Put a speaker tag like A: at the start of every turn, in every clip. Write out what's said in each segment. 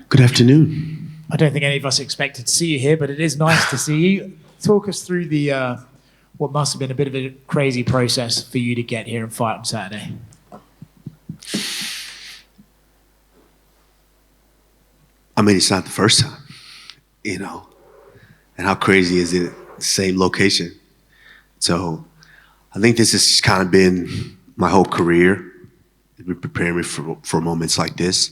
A: Good afternoon.
B: I don't think any of us expected to see you here, but it is nice to see you. Talk us through the what must have been a bit of a crazy process for you to get here and fight on Saturday.
A: I mean, it's not the first time, you know. And how crazy is it? Same location. So I think this has kind of been my whole career. It's been preparing me for moments like this.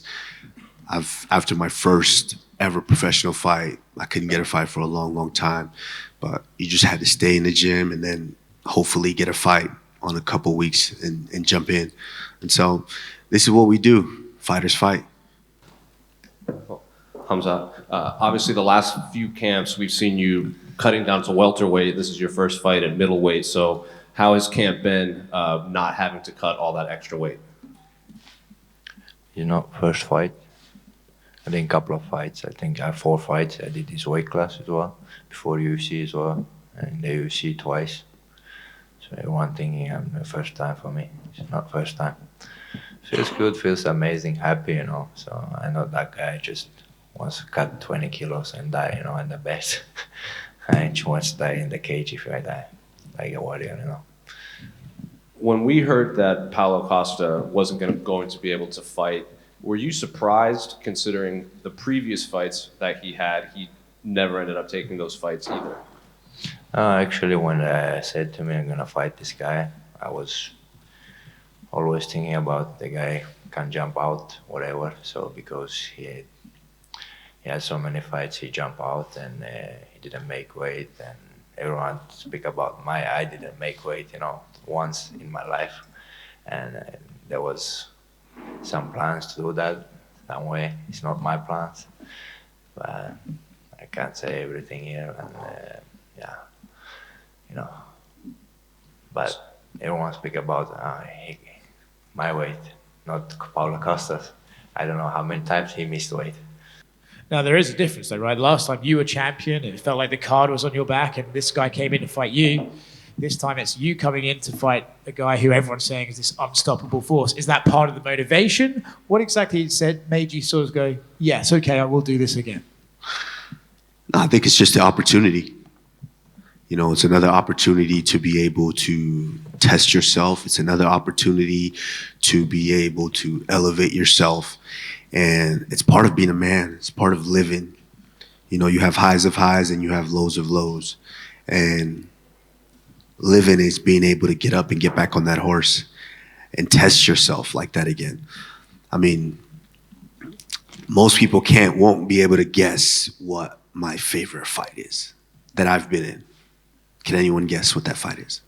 A: After my first ever professional fight, I couldn't get a fight for a long, long time. But you just had to stay in the gym and then hopefully get a fight on a couple weeks and jump in. And so this is what we do. Fighters fight.
C: Khamzat, obviously the last few camps we've seen you cutting down to welterweight. This is your first fight at middleweight. So how has camp been not having to cut all that extra weight?
D: First fight. I think a couple of fights. I think I have 4 fights. I did this weight class as well, before UFC as well, and the UFC twice. So everyone thinking I'm the first time for me. It's not first time. Feels good, feels amazing, happy, So I know that guy just wants to cut 20 kilos and die, in the best. I just wants to die in the cage if I die, like a warrior,
C: When we heard that Paulo Costa wasn't going to be able to fight, were you surprised, considering the previous fights that he had? He never ended up taking those fights either.
D: Actually, when I said to me I'm gonna fight this guy, I was always thinking about the guy can jump out, whatever. So because he had so many fights, he jumped out and he didn't make weight. And everyone speak about I didn't make weight, once in my life. And there was some plans to do that some way. It's not my plans, but I can't say everything here. And but everyone speak about my weight, not Paulo Costa's. I don't know how many times he missed weight.
B: Now, there is a difference, though, right? Last time you were champion, it felt like the card was on your back, and this guy came in to fight you. This time it's you coming in to fight a guy who everyone's saying is this unstoppable force. Is that part of the motivation? What exactly made you sort of go, yes, okay, I will do this again?
A: No, I think it's just the opportunity. It's another opportunity to be able to test yourself. It's another opportunity to be able to elevate yourself. And it's part of being a man. It's part of living. You have highs of highs and you have lows of lows. And living is being able to get up and get back on that horse and test yourself like that again. I mean, most people won't be able to guess what my favorite fight is that I've been in. Can anyone guess what that fight is?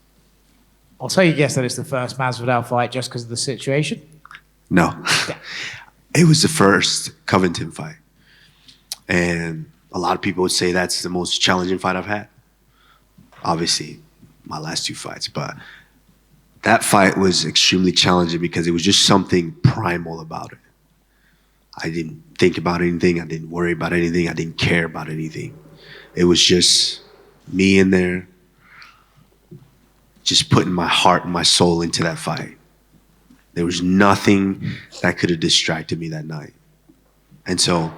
B: I'll tell you guess that it's the first Masvidal fight just because of the situation.
A: No. It was the first Covington fight. And a lot of people would say that's the most challenging fight I've had. Obviously, my last 2 fights. But that fight was extremely challenging because it was just something primal about it. I didn't think about anything. I didn't worry about anything. I didn't care about anything. It was just me in there, just putting my heart and my soul into that fight. There was nothing that could have distracted me that night. And so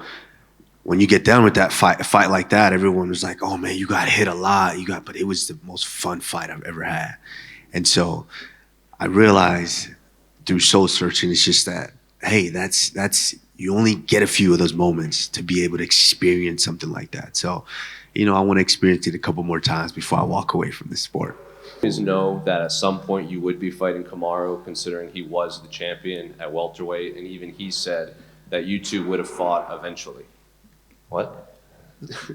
A: when you get done with that fight, a fight like that, everyone was like, oh man, you got hit a lot. But it was the most fun fight I've ever had. And so I realized through soul searching, it's just that, hey, that's you only get a few of those moments to be able to experience something like that. So, I want to experience it a couple more times before I walk away from this sport.
C: Know that at some point you would be fighting Kamaru, considering he was the champion at welterweight, and even he said that you two would have fought eventually.
D: What?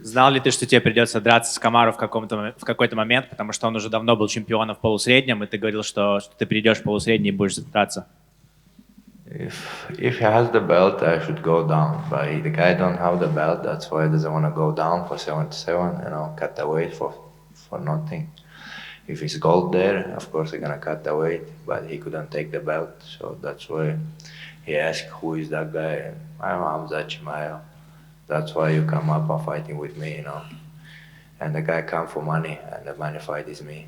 E: Знал ли ты, что тебе придется драться с Камару в какой-то момент, потому что он уже давно был чемпионом в полусреднем, и ты говорил, что ты придешь в полусредний и будешь драться?
D: If he has the belt, I should go down. But the guy don't have the belt, that's why he doesn't want to go down for 77. Cut the weight for nothing. If it's gold there, of course I'm gonna cut the weight. But he couldn't take the belt, so that's why he asked, "Who is that guy?" I'm Khamzat Chimaev. That's why you come up and fighting with me, And the guy come for money, and the money fight is me.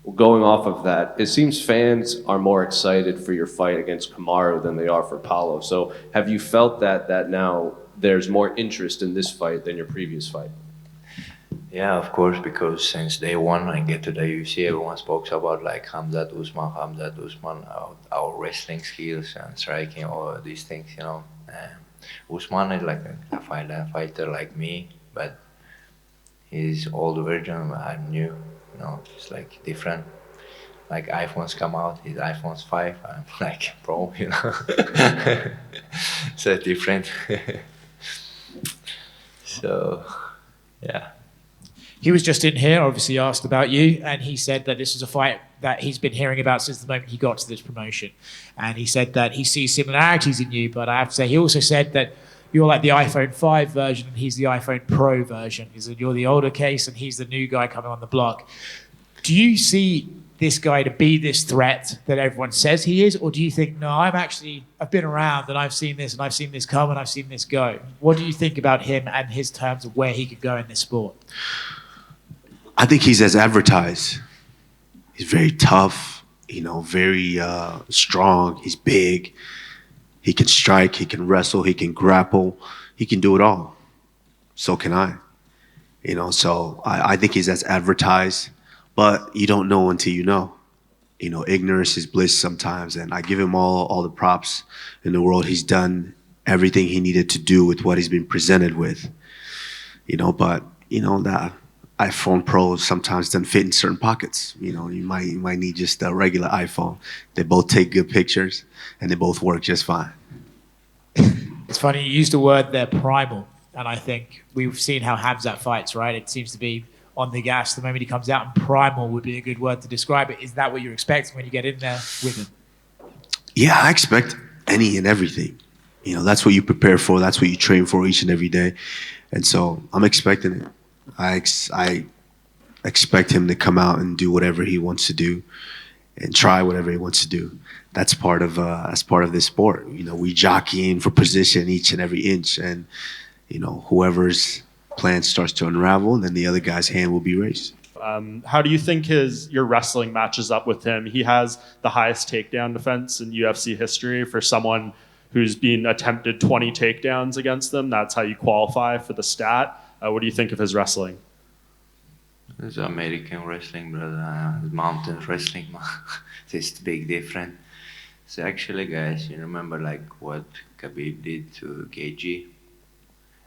C: Well, going off of that, it seems fans are more excited for your fight against Kamaru than they are for Paulo. So have you felt that now there's more interest in this fight than your previous fight?
D: Yeah, of course, because since day one I get to the UFC, everyone spoke about like Khamzat Usman, our wrestling skills and striking, all of these things, you know. Usman is like a fighter like me, but he's old version. I'm new, you know. It's like different. Like iPhones come out, his iPhone's 5. I'm like pro, you know. So different. So, yeah.
B: He was just in here, obviously asked about you, and he said that this is a fight that he's been hearing about since the moment he got to this promotion. And he said that he sees similarities in you, but I have to say, he also said that you're like the iPhone 5 version and he's the iPhone Pro version. He said you're the older case and he's the new guy coming on the block. Do you see this guy to be this threat that everyone says he is, or do you think, no, I've been around and I've seen this and I've seen this come and I've seen this go? What do you think about him and his terms of where he could go in this sport?
A: I think he's as advertised. He's very tough, you know, very strong. He's big. He can strike. He can wrestle. He can grapple. He can do it all. So can I. You know, so I think he's as advertised, but you don't know until you know. You know, ignorance is bliss sometimes, and I give him all the props in the world. He's done everything he needed to do with what he's been presented with. You know, but, you know, that iPhone Pro sometimes doesn't fit in certain pockets. You know, you might need just a regular iPhone. They both take good pictures, and they both work just fine.
B: It's funny, you used the word there, primal, and I think we've seen how Khamzat fights, right? It seems to be on the gas the moment he comes out, and primal would be a good word to describe it. Is that what you're expecting when you get in there with him?
A: Yeah, I expect any and everything. You know, that's what you prepare for. That's what you train for each and every day. And so I'm expecting it. I expect him to come out and do whatever he wants to do and try whatever he wants to do. That's part of this sport. You know, we jockeying for position each and every inch, and you know, whoever's plan starts to unravel, then the other guy's hand will be raised.
F: How do you think your wrestling matches up with him? He has the highest takedown defense in UFC history for someone who's been attempted 20 takedowns against them. That's how you qualify for the stat. What do you think of his wrestling?
D: It's American wrestling, brother. Mountain wrestling, it's big different. So actually, guys, you remember like what Khabib did to KG?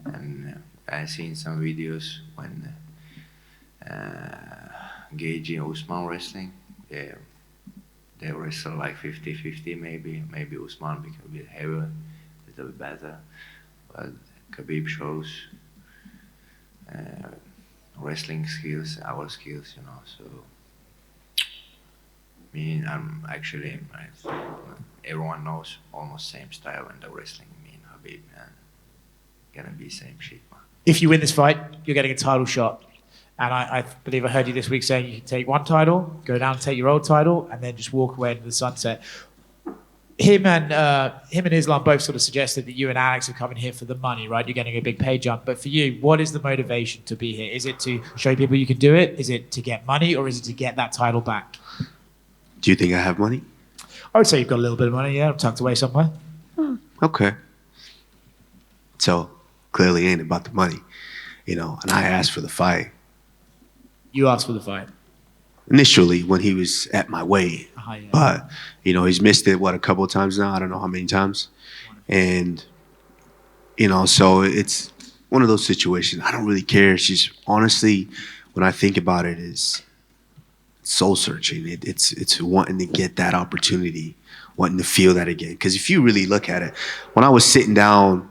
D: And I seen some videos when Gagey and Usman wrestling. They wrestle like 50-50 maybe. Maybe Usman became a bit heavier, a little bit better. But Khabib shows wrestling skills, our skills, you know. So me, I'm actually, everyone knows almost same style in the wrestling. Me and Khabib, man, gonna be same shit, man.
B: If you win this fight, you're getting a title shot. And I believe I heard you this week saying you can take one title, go down and take your old title, and then just walk away into the sunset. Him and Islam both sort of suggested that you and Alex are coming here for the money, right? You're getting a big pay jump. But for you, what is the motivation to be here? Is it to show people you can do it? Is it to get money, or is it to get that title back?
A: Do you think I have money?
B: I would say you've got a little bit of money, yeah, tucked away somewhere.
A: Okay. So clearly ain't about the money, you know, and I asked for the fight.
B: You asked for the fight.
A: Initially, when he was at my weight,
B: Yeah.
A: but you know, he's missed it a couple of times now. I don't know how many times, and you know, so it's one of those situations. I don't really care. It's just honestly, when I think about it, is soul searching. It's wanting to get that opportunity, wanting to feel that again. Because if you really look at it, when I was sitting down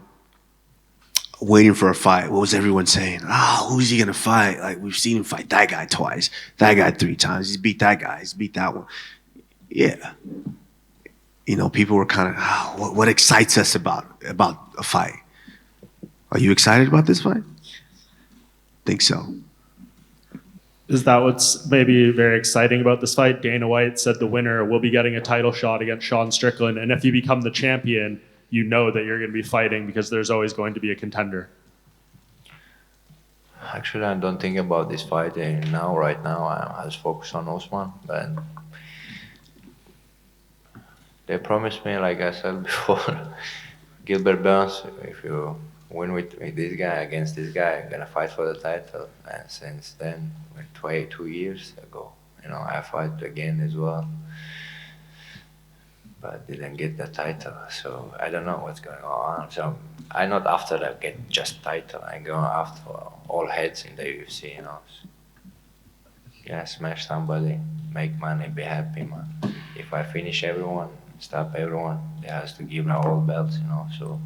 A: waiting for a fight, what was everyone saying? Who's he gonna fight? Like, we've seen him fight that guy twice, that guy 3 times. He's beat that guy. He's beat that one. Yeah. You know, people were kind of, what excites us about a fight? Are you excited about this fight? Think so.
F: Is that what's maybe very exciting about this fight? Dana White said the winner will be getting a title shot against Sean Strickland, and if you become the champion, you know that you're going to be fighting because there's always going to be a contender.
D: Actually, I don't think about this fight now. Right now, I just focus on Usman. But they promised me, like I said before, Gilbert Burns. If you win with this guy against this guy, I'm gonna fight for the title. And since then, 2 years ago, I fight again as well, but didn't get the title. So I don't know what's going on. So I'm not after that get just title. I go after all heads in the UFC. Yeah, smash somebody, make money, be happy, man. If I finish everyone, stop everyone, they has to give me all belts. So